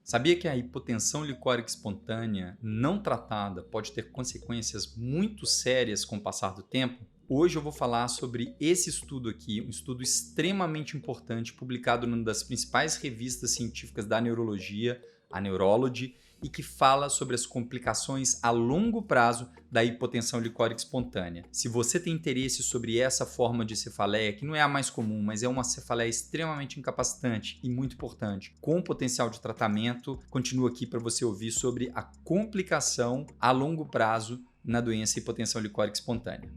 Sabia que a hipotensão licórica espontânea não tratada pode ter consequências muito sérias com o passar do tempo? Hoje eu vou falar sobre esse estudo aqui, um estudo extremamente importante, publicado numa das principais revistas científicas da neurologia, a Neurology, e que fala sobre as complicações a longo prazo da hipotensão licórica espontânea. Se você tem interesse sobre essa forma de cefaleia, que não é a mais comum, mas é uma cefaleia extremamente incapacitante e muito importante, com potencial de tratamento, continua aqui para você ouvir sobre a complicação a longo prazo na doença hipotensão licórica espontânea.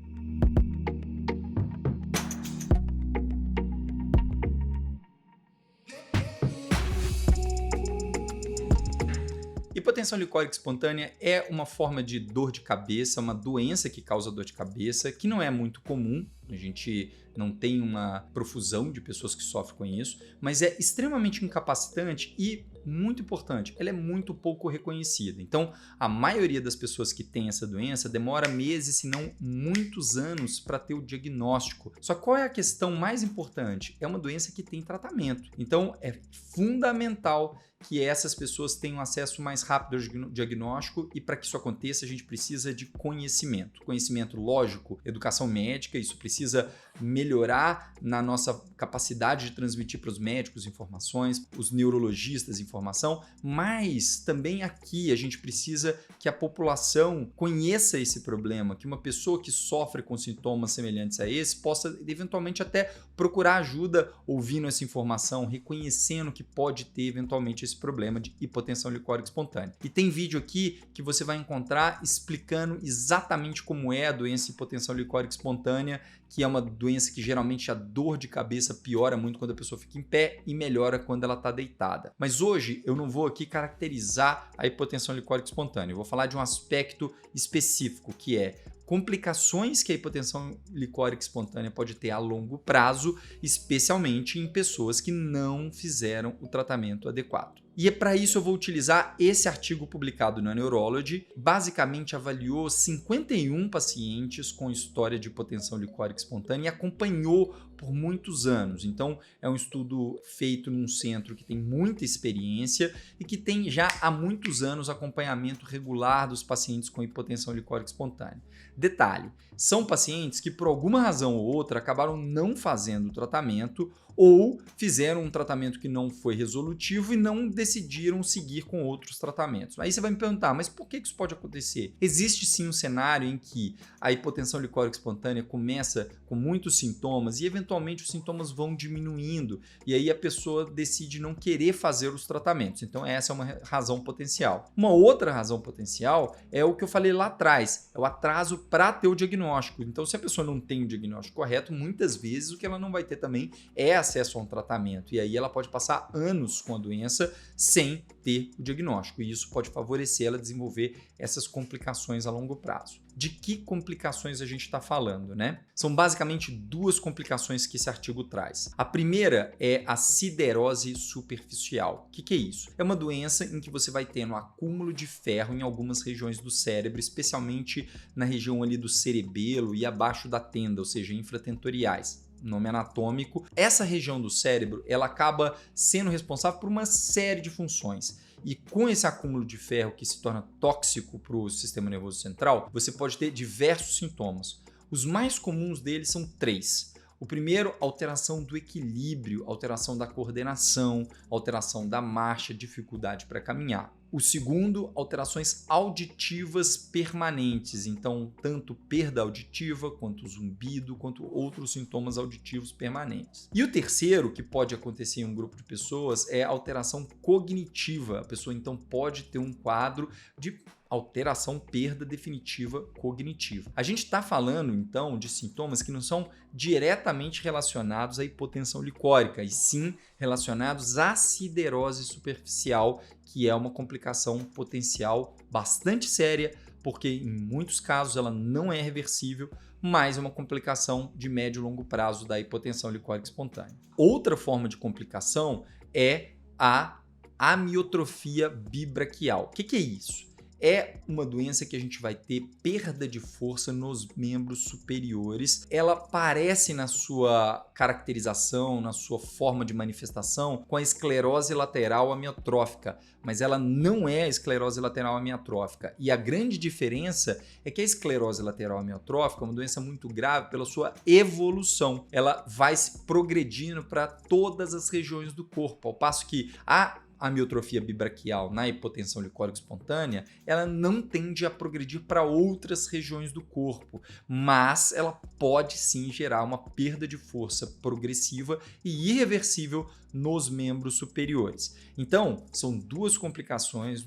Hipotensão licórica espontânea é uma forma de dor de cabeça, uma doença que causa dor de cabeça, que não é muito comum, a gente não tem uma profusão de pessoas que sofrem com isso, mas é extremamente incapacitante e, muito importante, ela é muito pouco reconhecida. Então, a maioria das pessoas que tem essa doença demora meses, se não muitos anos, para ter o diagnóstico. Só qual é a questão mais importante? É uma doença que tem tratamento. Então, é fundamental que essas pessoas tenham acesso mais rápido ao diagnóstico e para que isso aconteça a gente precisa de conhecimento. Conhecimento lógico, educação médica, isso precisa melhorar na nossa capacidade de transmitir para os médicos informações, os neurologistas informação, mas também aqui a gente precisa que a população conheça esse problema, que uma pessoa que sofre com sintomas semelhantes a esse possa eventualmente até procurar ajuda ouvindo essa informação, reconhecendo que pode ter eventualmente esse problema de hipotensão licórica espontânea. E tem vídeo aqui que você vai encontrar explicando exatamente como é a doença hipotensão licórica espontânea, que é uma doença que geralmente a dor de cabeça piora muito quando a pessoa fica em pé e melhora quando ela está deitada. Mas hoje eu não vou aqui caracterizar a hipotensão licórica espontânea, eu vou falar de um aspecto específico que é complicações que a hipotensão licórica espontânea pode ter a longo prazo, especialmente em pessoas que não fizeram o tratamento adequado. E é para isso eu vou utilizar esse artigo publicado na Neurology. Basicamente avaliou 51 pacientes com história de hipotensão licórica espontânea e acompanhou por muitos anos. Então é um estudo feito num centro que tem muita experiência e que tem já há muitos anos acompanhamento regular dos pacientes com hipotensão licórica espontânea. Detalhe, são pacientes que por alguma razão ou outra acabaram não fazendo o tratamento ou fizeram um tratamento que não foi resolutivo e não decidiram seguir com outros tratamentos. Aí você vai me perguntar, mas por que isso pode acontecer? Existe sim um cenário em que a hipotensão licórica espontânea começa com muitos sintomas e eventualmente os sintomas vão diminuindo e aí a pessoa decide não querer fazer os tratamentos. Então essa é uma razão potencial. Uma outra razão potencial é o que eu falei lá atrás, é o atraso para ter o diagnóstico. Então se a pessoa não tem o diagnóstico correto, muitas vezes o que ela não vai ter também é acesso a um tratamento e aí ela pode passar anos com a doença sem ter o diagnóstico e isso pode favorecer ela a desenvolver essas complicações a longo prazo. De que complicações a gente está falando, né? São basicamente duas complicações que esse artigo traz. A primeira é a siderose superficial. O que é isso? É uma doença em que você vai tendo acúmulo de ferro em algumas regiões do cérebro, especialmente na região ali do cerebelo e abaixo da tenda, ou seja, infratentoriais. Nome anatômico. Essa região do cérebro, ela acaba sendo responsável por uma série de funções. E com esse acúmulo de ferro que se torna tóxico para o sistema nervoso central, você pode ter diversos sintomas. Os mais comuns deles são três. O primeiro, alteração do equilíbrio, alteração da coordenação, alteração da marcha, dificuldade para caminhar. O segundo, alterações auditivas permanentes, então tanto perda auditiva, quanto zumbido, quanto outros sintomas auditivos permanentes. E o terceiro, que pode acontecer em um grupo de pessoas, é alteração cognitiva. A pessoa então pode ter um quadro de alteração, perda definitiva cognitiva. A gente está falando então de sintomas que não são diretamente relacionados à hipotensão licórica, e sim relacionados à siderose superficial, que é uma complicação potencial bastante séria, porque em muitos casos ela não é reversível, mas é uma complicação de médio e longo prazo da hipotensão licórica espontânea. Outra forma de complicação é a amiotrofia bibraquial. O que é isso? é uma doença que a gente vai ter perda de força nos membros superiores. Ela parece na sua caracterização, na sua forma de manifestação com a esclerose lateral amiotrófica, mas ela não é a esclerose lateral amiotrófica. E a grande diferença é que a esclerose lateral amiotrófica é uma doença muito grave pela sua evolução. Ela vai se progredindo para todas as regiões do corpo, ao passo que a amiotrofia bibraquial na hipotensão licórica espontânea, ela não tende a progredir para outras regiões do corpo, mas ela pode sim gerar uma perda de força progressiva e irreversível nos membros superiores. Então, são duas complicações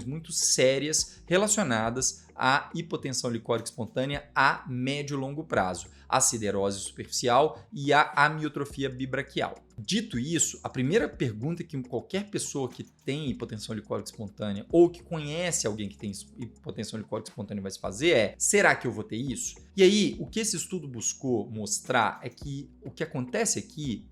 muito sérias relacionadas à hipotensão licórica espontânea a médio e longo prazo, a siderose superficial e a amiotrofia bibraquial. Dito isso, a primeira pergunta que qualquer pessoa que tem hipotensão licórica espontânea ou que conhece alguém que tem hipotensão licórica espontânea vai se fazer é: será que eu vou ter isso? E aí, o que esse estudo buscou mostrar é que o que acontece aqui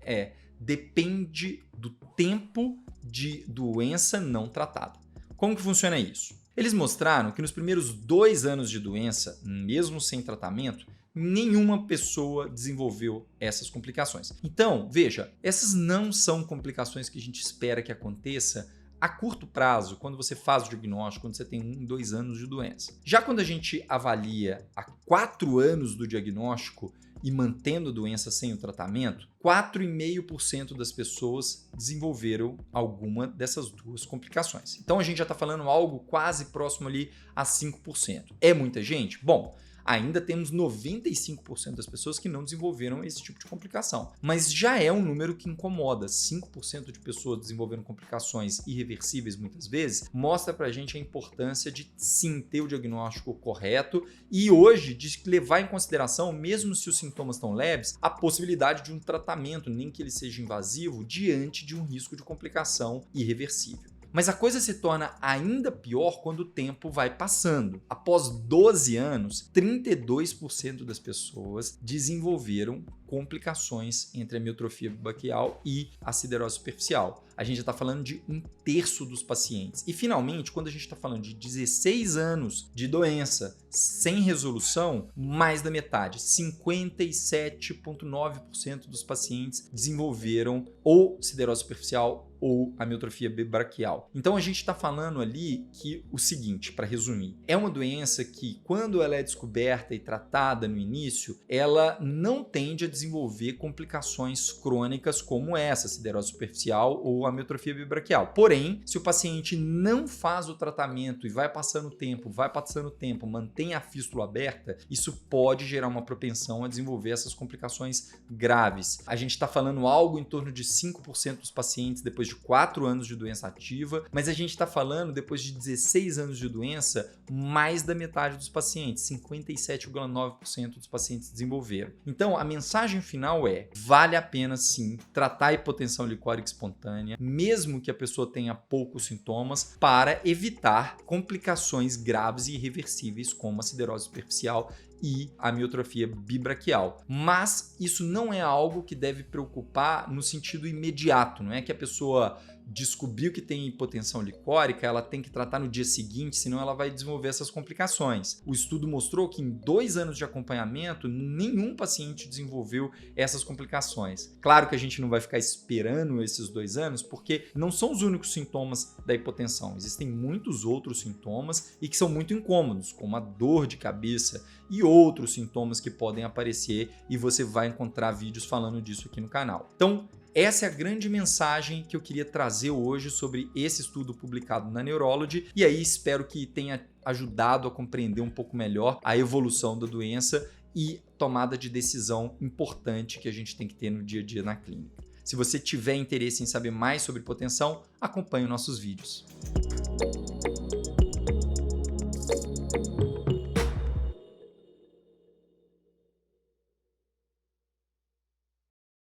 depende do tempo de doença não tratada. Como que funciona isso? Eles mostraram que nos primeiros 2 anos de doença, mesmo sem tratamento, nenhuma pessoa desenvolveu essas complicações. Então, veja, essas não são complicações que a gente espera que aconteça a curto prazo, quando você faz o diagnóstico, quando você tem 1, 2 anos de doença. Já quando a gente avalia a 4 anos do diagnóstico e mantendo a doença sem o tratamento, 4,5% das pessoas desenvolveram alguma dessas duas complicações. Então a gente já está falando algo quase próximo ali a 5%. É muita gente? Bom, ainda temos 95% das pessoas que não desenvolveram esse tipo de complicação. Mas já é um número que incomoda. 5% de pessoas desenvolvendo complicações irreversíveis muitas vezes, mostra pra gente a importância de sim ter o diagnóstico correto e hoje de levar em consideração, mesmo se os sintomas estão leves, a possibilidade de um tratamento, nem que ele seja invasivo, diante de um risco de complicação irreversível. Mas a coisa se torna ainda pior quando o tempo vai passando. Após 12 anos, 32% das pessoas desenvolveram complicações entre a amiotrofia bibraquial e a siderose superficial. A gente já está falando de 1/3 dos pacientes. E finalmente, quando a gente está falando de 16 anos de doença sem resolução, mais da metade, 57,9% dos pacientes desenvolveram ou siderose superficial ou amiotrofia bibraquial. Então a gente está falando ali que o seguinte, para resumir, é uma doença que quando ela é descoberta e tratada no início, ela não tende a desenvolver complicações crônicas como essa, siderose superficial ou amiotrofia bibraquial. Porém, se o paciente não faz o tratamento e vai passando o tempo, mantém a fístula aberta, isso pode gerar uma propensão a desenvolver essas complicações graves. A gente está falando algo em torno de 5% dos pacientes depois de 4 anos de doença ativa, mas a gente está falando depois de 16 anos de doença, mais da metade dos pacientes, 57,9% dos pacientes desenvolveram. Então, a mensagem final é: vale a pena sim tratar a hipotensão licórica espontânea, mesmo que a pessoa tenha poucos sintomas, para evitar complicações graves e irreversíveis como a siderose superficial e a amiotrofia bibraquial. Mas isso não é algo que deve preocupar no sentido imediato, não é que a pessoa descobriu que tem hipotensão licórica, ela tem que tratar no dia seguinte, senão ela vai desenvolver essas complicações. O estudo mostrou que em 2 anos de acompanhamento, nenhum paciente desenvolveu essas complicações. Claro que a gente não vai ficar esperando esses 2 anos, porque não são os únicos sintomas da hipotensão. Existem muitos outros sintomas e que são muito incômodos, como a dor de cabeça e outros sintomas que podem aparecer, e você vai encontrar vídeos falando disso aqui no canal. Então, essa é a grande mensagem que eu queria trazer hoje sobre esse estudo publicado na Neurology, e aí espero que tenha ajudado a compreender um pouco melhor a evolução da doença e tomada de decisão importante que a gente tem que ter no dia a dia na clínica. Se você tiver interesse em saber mais sobre hipotensão, acompanhe os nossos vídeos.